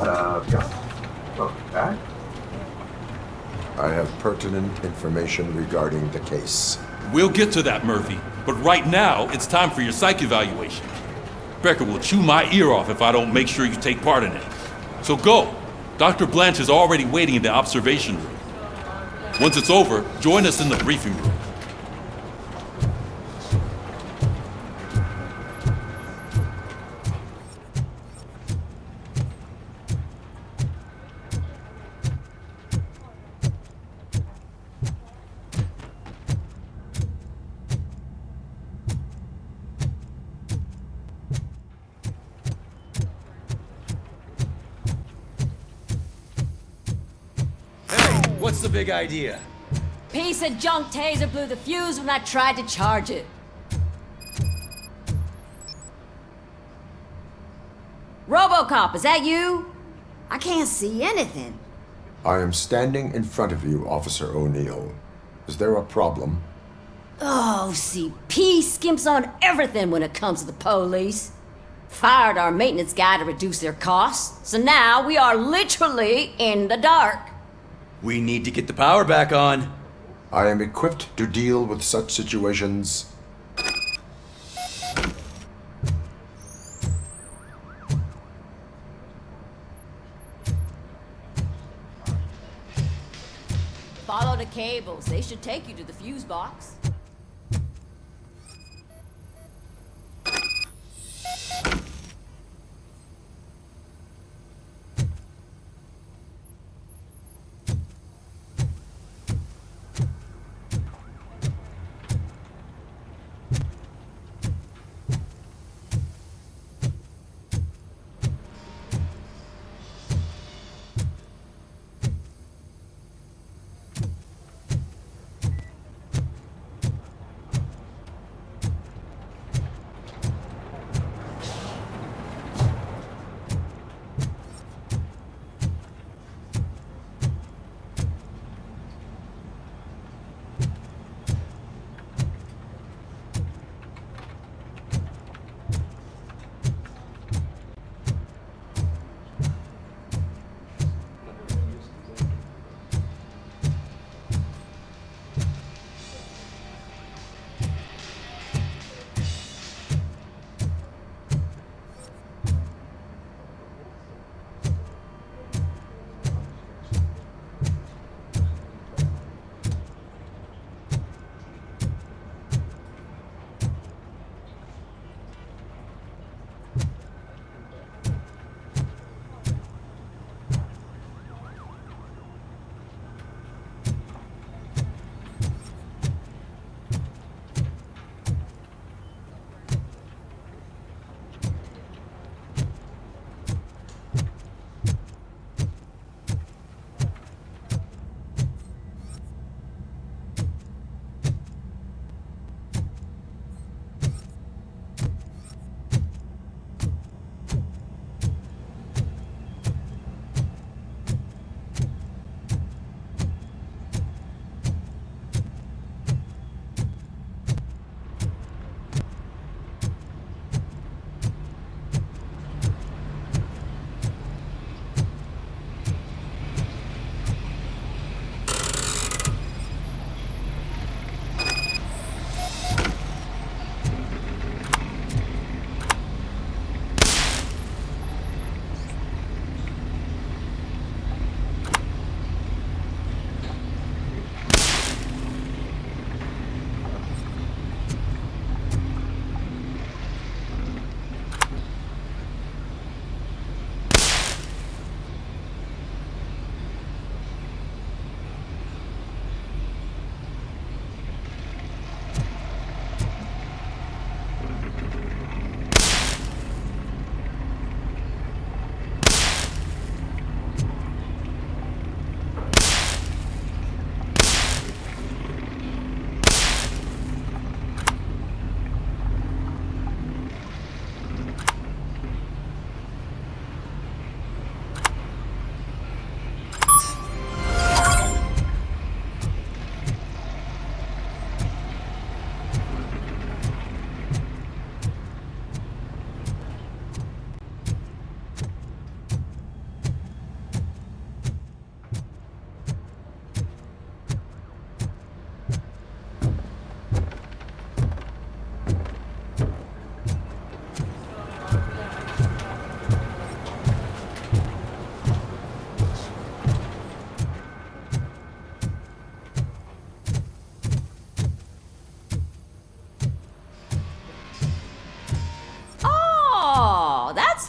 Yeah. Welcome back. I have pertinent information regarding the case. We'll get to that, Murphy. But right now, it's time for your psych evaluation. Becker will chew my ear off if I don't make sure you take part in it. So go. Dr. Blanche is already waiting in the observation room. Once it's over, join us in the briefing room. What's the big idea? Piece of junk taser blew the fuse when I tried to charge it. Robocop, is that you? I can't see anything. I am standing in front of you, Officer O'Neill. Is there a problem? Oh, CP skimps on everything when it comes to the police. Fired our maintenance guy to reduce their costs, so now we are literally in the dark. We need to get the power back on. I am equipped to deal with such situations. Follow the cables. They should take you to the fuse box.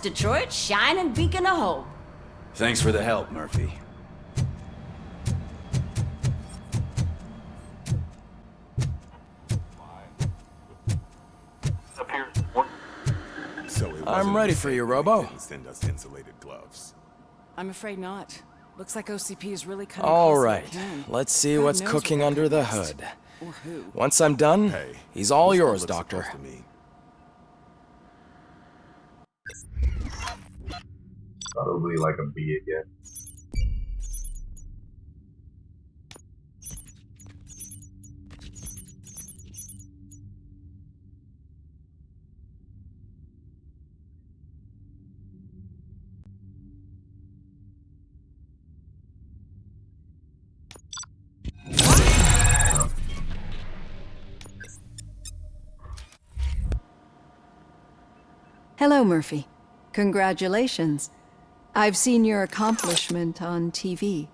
Detroit's shining beacon of hope. Thanks for the help, Murphy. I'm ready for you, Robo. Didn't send us insulated gloves. I'm afraid not. Looks like OCP is really cutting All costs right, like can. let's see God what's knows cooking what under the cost. hood. Or who. Once I'm done, Hey, he's all this yours, looks Doctor. supposed to me. Probably like a B again. Hello, Murphy. Congratulations. I've seen your accomplishment on TV.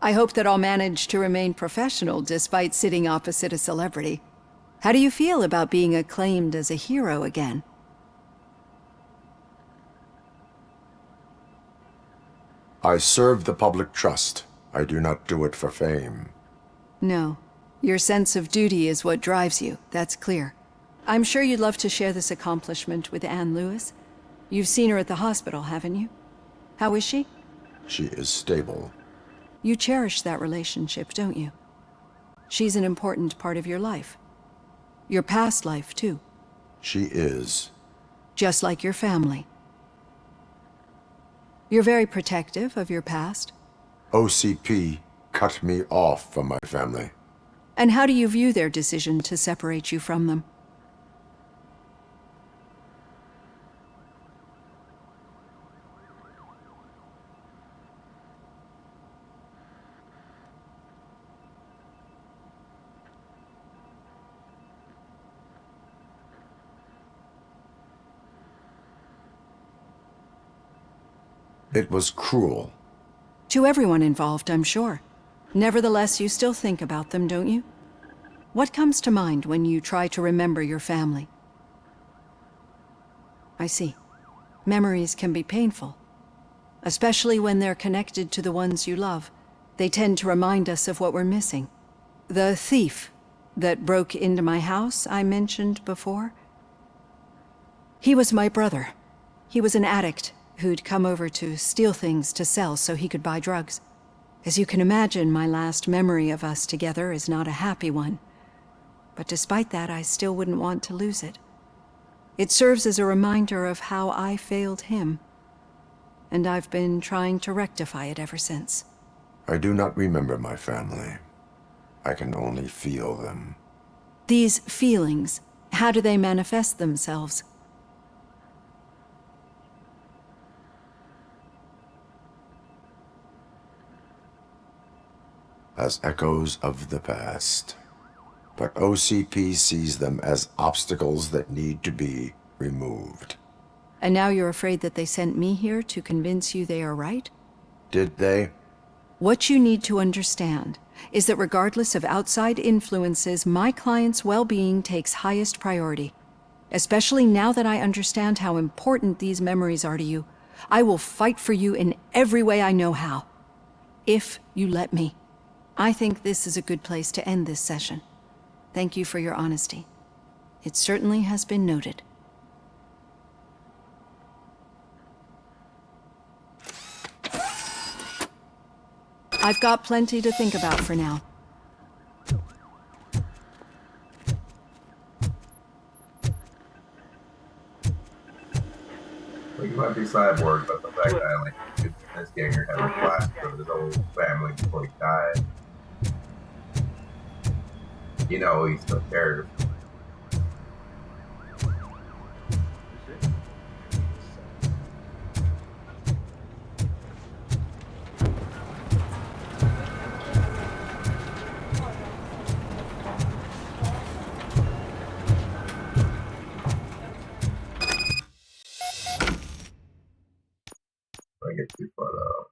I hope that I'll manage to remain professional despite sitting opposite a celebrity. How do you feel about being acclaimed as a hero again? I serve the public trust. I do not do it for fame. No. Your sense of duty is what drives you, that's clear. I'm sure you'd love to share this accomplishment with Anne Lewis. You've seen her at the hospital, haven't you? How is she? She is stable. You cherish that relationship, don't you? She's an important part of your life. Your past life, too. She is. Just like your family. You're very protective of your past. OCP cut me off from my family. And how do you view their decision to separate you from them? It was cruel. To everyone involved, I'm sure. Nevertheless, you still think about them, don't you? What comes to mind when you try to remember your family? I see. Memories can be painful. Especially when they're connected to the ones you love. They tend to remind us of what we're missing. The thief that broke into my house I mentioned before? He was my brother. He was an addict who'd come over to steal things to sell so he could buy drugs. As you can imagine, my last memory of us together is not a happy one. But despite that, I still wouldn't want to lose it. It serves as a reminder of how I failed him. And I've been trying to rectify it ever since. I do not remember my family. I can only feel them. These feelings, how do they manifest themselves? As echoes of the past. But OCP sees them as obstacles that need to be removed. And now you're afraid that they sent me here to convince you they are right? Did they? What you need to understand is that regardless of outside influences, my client's well-being takes highest priority. Especially now that I understand how important these memories are to you, I will fight for you in every way I know how. If you let me. I think this is a good place to end this session. Thank you for your honesty. It certainly has been noted. I've got plenty to think about for now. Well, you might be cyborg, but the fact that like this ganger had a flashback of his whole family before he died. You know, he still cared. I get too far though.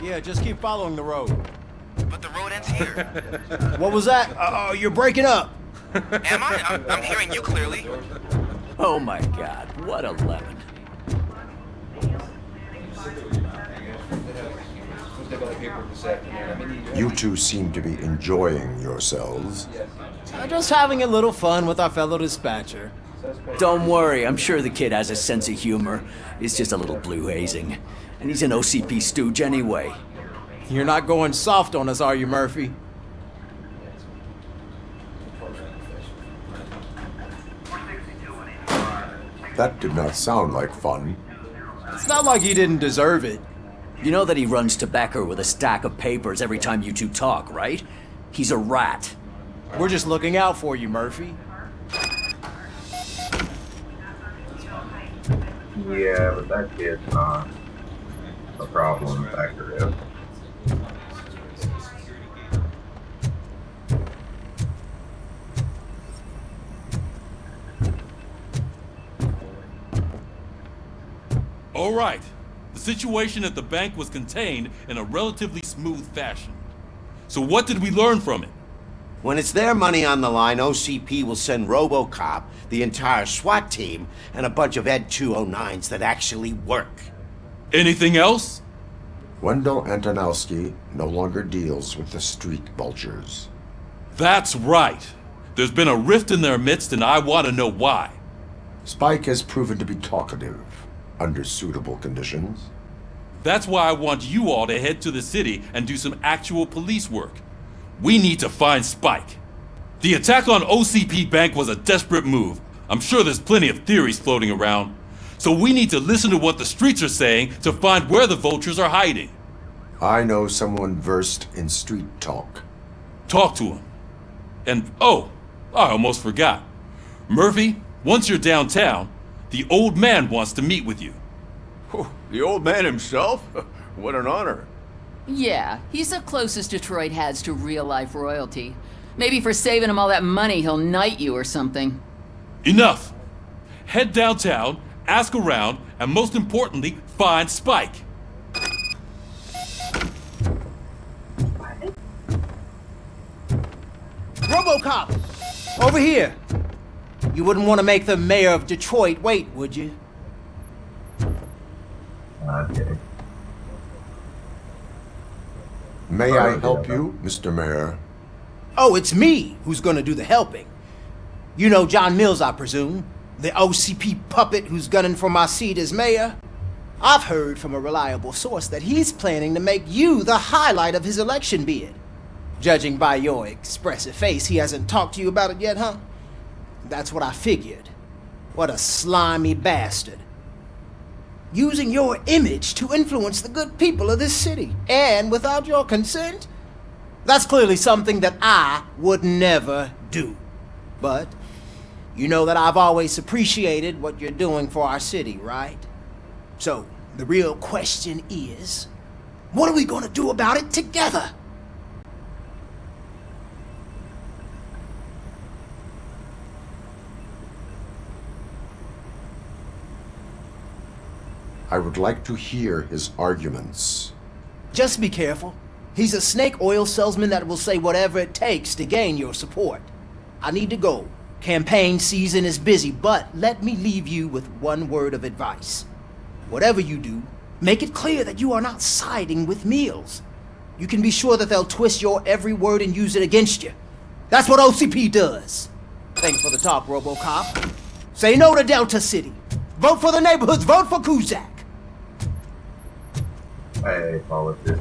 Yeah, just keep following the road. But the road ends here. What was that? Oh, you're breaking up. Am I? I'm hearing you clearly. Oh my god, what a lemon. You two seem to be enjoying yourselves. Just having a little fun with our fellow dispatcher. Don't worry, I'm sure the kid has a sense of humor. It's just a little blue hazing. And he's an OCP stooge anyway. You're not going soft on us, are you, Murphy? That did not sound like fun. It's not like you didn't deserve it. You know that he runs tobacco with a stack of papers every time you two talk, right? He's a rat. We're just looking out for you, Murphy. Yeah, but that kid's not a problem factor is. All right. The situation at the bank was contained in a relatively smooth fashion. So what did we learn from it? When it's their money on the line, OCP will send RoboCop, the entire SWAT team, and a bunch of Ed 209s that actually work. Anything else? Wendell Antonowski no longer deals with the street vultures. That's right. There's been a rift in their midst, and I want to know why. Spike has proven to be talkative under suitable conditions. That's why I want you all to head to the city and do some actual police work. We need to find Spike. The attack on OCP Bank was a desperate move. I'm sure there's plenty of theories floating around. So we need to listen to what the streets are saying to find where the vultures are hiding. I know someone versed in street talk. Talk to him. And oh, I almost forgot. Murphy, once you're downtown, the old man wants to meet with you. Oh, the old man himself? What an honor. Yeah, he's the closest Detroit has to real-life royalty. Maybe for saving him all that money, he'll knight you or something. Enough! Head downtown, ask around, and most importantly, find Spike. RoboCop! Over here! You wouldn't want to make the mayor of Detroit wait, would you? I'm kidding. May I help you, Mr. Mayor? Oh, it's me who's gonna do the helping. You know John Mills, I presume? The OCP puppet who's gunning for my seat as mayor? I've heard from a reliable source that he's planning to make you the highlight of his election bid. Judging by your expressive face, he hasn't talked to you about it yet, huh? That's what I figured. What a slimy bastard. Using your image to influence the good people of this city, and without your consent? That's clearly something that I would never do. But you know that I've always appreciated what you're doing for our city, right? So, the real question is, what are we gonna do about it together? I would like to hear his arguments. Just be careful. He's a snake oil salesman that will say whatever it takes to gain your support. I need to go. Campaign season is busy, but let me leave you with one word of advice. Whatever you do, make it clear that you are not siding with Mills. You can be sure that they'll twist your every word and use it against you. That's what OCP does. Thanks for the talk, RoboCop. Say no to Delta City. Vote for the neighborhoods. Vote for Kuzak. Hey, politician.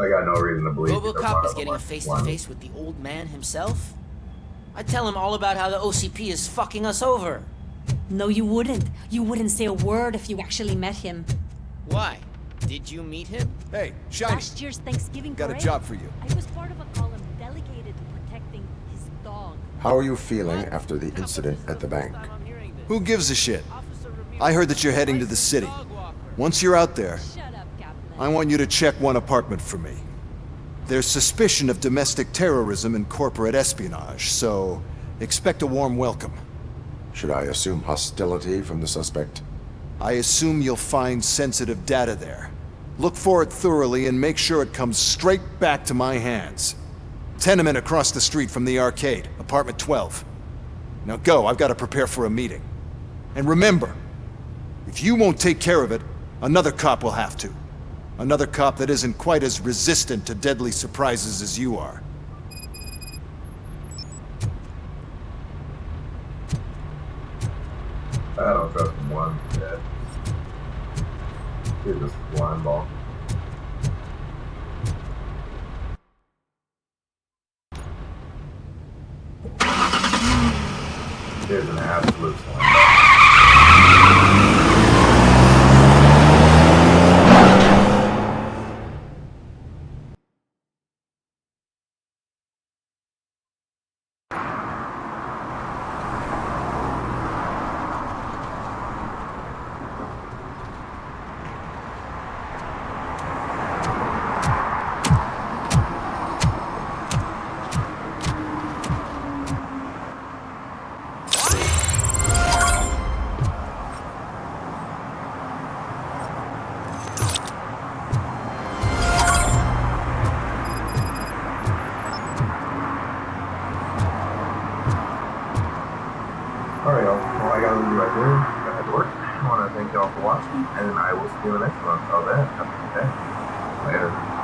I got no reason to believe either one RoboCop is of getting a them. face-to-face with the old man himself? I'd tell him all about how the OCP is fucking us over. No, you wouldn't. You wouldn't say a word if you actually met him. Why? Did you meet him? Hey, Shiny. Last year's Thanksgiving Got a parade, job for you. I was part of a column delegated to protecting his dog. How are you feeling after the incident at the bank? Who gives a shit? I heard that you're heading to the city. Once you're out there, I want you to check one apartment for me. There's suspicion of domestic terrorism and corporate espionage, so expect a warm welcome. Should I assume hostility from the suspect? I assume you'll find sensitive data there. Look for it thoroughly and make sure it comes straight back to my hands. Tenement across the street from the arcade, apartment 12. Now go, I've got to prepare for a meeting. And remember, if you won't take care of it, another cop will have to. Another cop that isn't quite as resistant to deadly surprises as you are. I don't trust him one bit. He's just a blind ball. He's an absolute blind ball. Alright, y'all. Well, I gotta leave you right there. I had to work. I want to thank y'all for watching, and I will see you in the next one. Until then, have a good day. Later.